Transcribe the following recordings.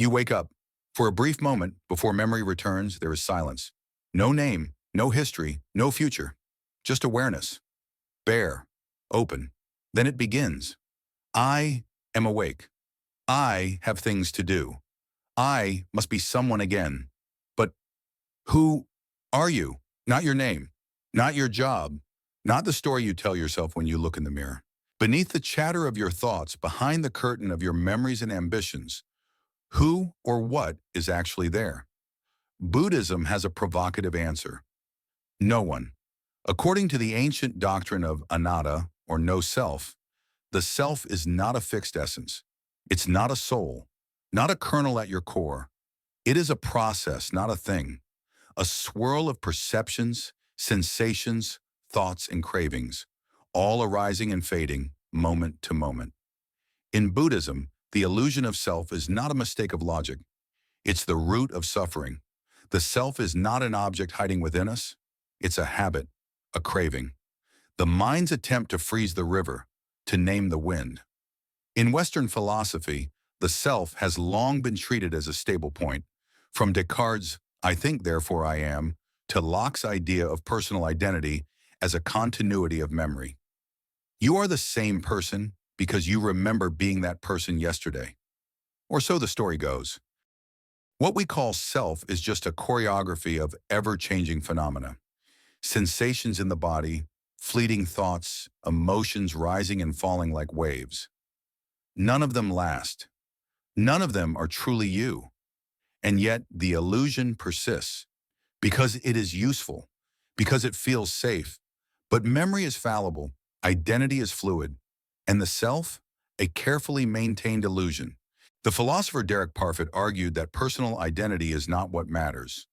You wake up. For a brief moment, before memory returns, there is silence. No name, no history, no future. Just awareness. Bare. Open. Then it begins. I am awake. I have things to do. I must be someone again. But who are you? Not your name. Not your job. Not the story you tell yourself when you look in the mirror. Beneath the chatter of your thoughts, behind the curtain of your memories and ambitions, who or what is actually there? Buddhism has a provocative answer. No one. According to the ancient doctrine of Anatta, or no self, the self is not a fixed essence. It's not a soul, not a kernel at your core. It is a process, not a thing. A swirl of perceptions, sensations, thoughts, and cravings, all arising and fading, moment to moment. In Buddhism, the illusion of self is not a mistake of logic. It's the root of suffering. The self is not an object hiding within us. It's a habit, a craving. The mind's attempt to freeze the river, to name the wind. In Western philosophy, the self has long been treated as a stable point, from Descartes' "I think, therefore I am," to Locke's idea of personal identity as a continuity of memory. You are the same person because you remember being that person yesterday. Or so the story goes. What we call self is just a choreography of ever-changing phenomena. Sensations in the body, fleeting thoughts, emotions rising and falling like waves. None of them last. None of them are truly you. And yet the illusion persists because it is useful, because it feels safe. But memory is fallible, identity is fluid, and the self, a carefully maintained illusion. The philosopher Derek Parfit argued that personal identity is not what matters.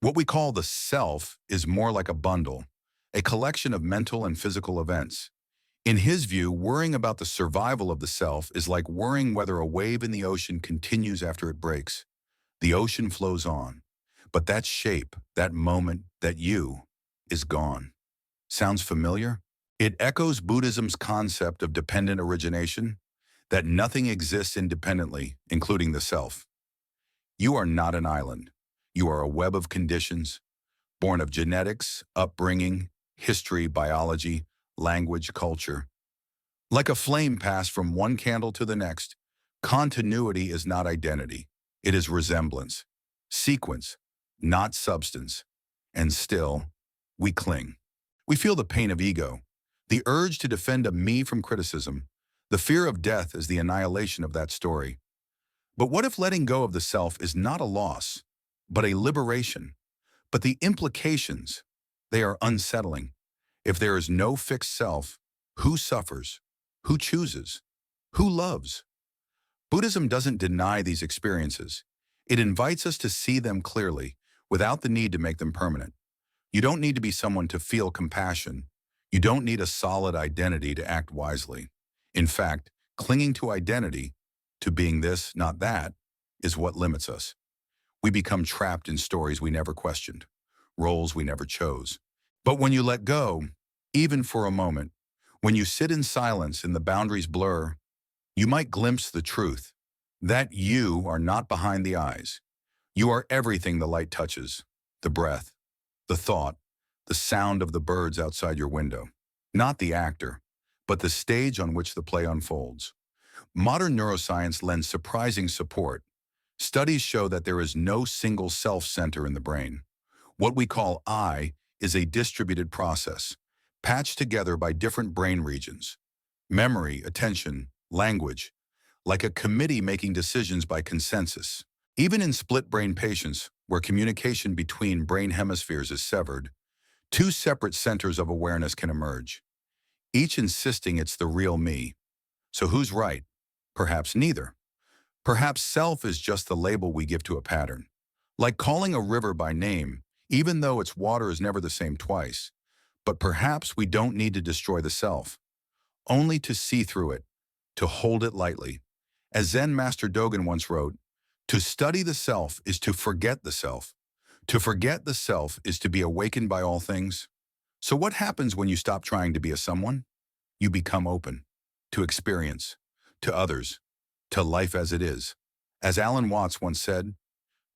What we call the self is more like a bundle, a collection of mental and physical events. In his view, worrying about the survival of the self is like worrying whether a wave in the ocean continues after it breaks. The ocean flows on, but that shape, that moment, that you, is gone. Sounds familiar? It echoes Buddhism's concept of dependent origination, that nothing exists independently, including the self. You are not an island. You are a web of conditions, born of genetics, upbringing, history, biology, language, culture. Like a flame passed from one candle to the next, continuity is not identity. It is resemblance, sequence, not substance. And still, we cling. We feel the pain of ego, the urge to defend a me from criticism, the fear of death as the annihilation of that story. But what if letting go of the self is not a loss, but a liberation? But the implications, they are unsettling. If there is no fixed self, who suffers? Who chooses? Who loves? Buddhism doesn't deny these experiences. It invites us to see them clearly, without the need to make them permanent. You don't need to be someone to feel compassion. You don't need a solid identity to act wisely. In fact, clinging to identity, to being this, not that, is what limits us. We become trapped in stories we never questioned, roles we never chose. But when you let go, even for a moment, when you sit in silence and the boundaries blur, you might glimpse the truth, that you are not behind the eyes. You are everything the light touches, the breath, the thought, the sound of the birds outside your window. Not the actor, but the stage on which the play unfolds. Modern neuroscience lends surprising support. Studies show that there is no single self-center in the brain. What we call I is a distributed process, patched together by different brain regions. Memory, attention, language, like a committee making decisions by consensus. Even in split-brain patients, where communication between brain hemispheres is severed, two separate centers of awareness can emerge, each insisting it's the real me. So who's right? Perhaps neither. Perhaps self is just the label we give to a pattern. Like calling a river by name, even though its water is never the same twice. But perhaps we don't need to destroy the self, only to see through it, to hold it lightly. As Zen Master Dogen once wrote, to study the self is to forget the self. To forget the self is to be awakened by all things. So what happens when you stop trying to be a someone? You become open to experience, to others, to life as it is. As Alan Watts once said,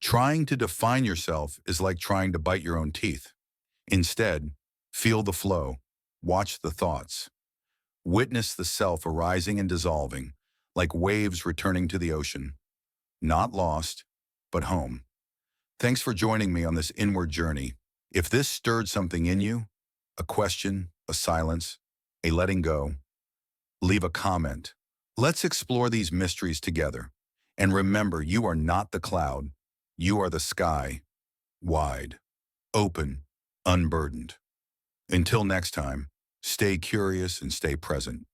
trying to define yourself is like trying to bite your own teeth. Instead, feel the flow, watch the thoughts, witness the self arising and dissolving, like waves returning to the ocean. Not lost, but home. Thanks for joining me on this inward journey. If this stirred something in you, a question, a silence, a letting go, leave a comment. Let's explore these mysteries together. And remember, you are not the cloud. You are the sky, wide, open, unburdened. Until next time, stay curious and stay present.